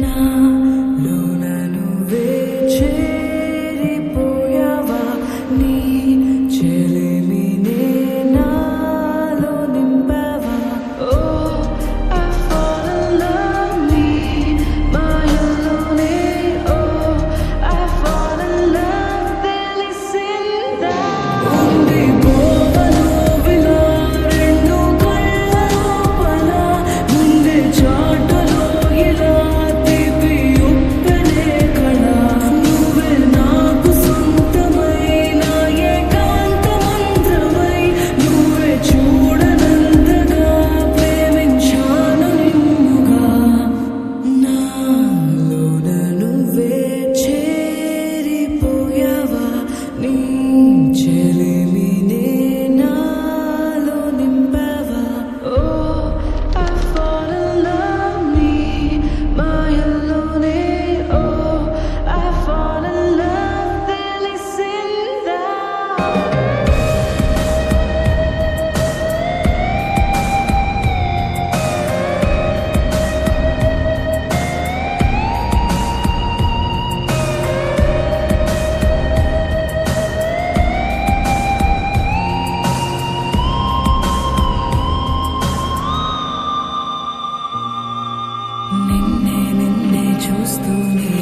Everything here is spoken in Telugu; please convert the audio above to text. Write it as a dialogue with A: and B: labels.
A: నాలోన నువ్వే చేరిపోయావా నీ చెలిమినే నాలో నింపావా ఓ I fall in love నీ మాయలోనే ఓ I fall in love తెలిసిందా ఉండిపోవను విలా రెండు కళ్ళ లోపల ముందే చాటులో ఇలా తీపి ఉప్పెనే కళ నువ్వే నాకు సొంతమైన ఏకాంత మంత్రమై నువ్వే చూడనంతగా ప్రేమించాను నిన్నుగా నాలోన నువ్వే చేరిపోయావా నీ చెలిమినే నాలో నింపావా ఓ I fall in love నీ మాయలోనే ఓ I fall in love తెలిసిందా నిన్నే చూస్తూనే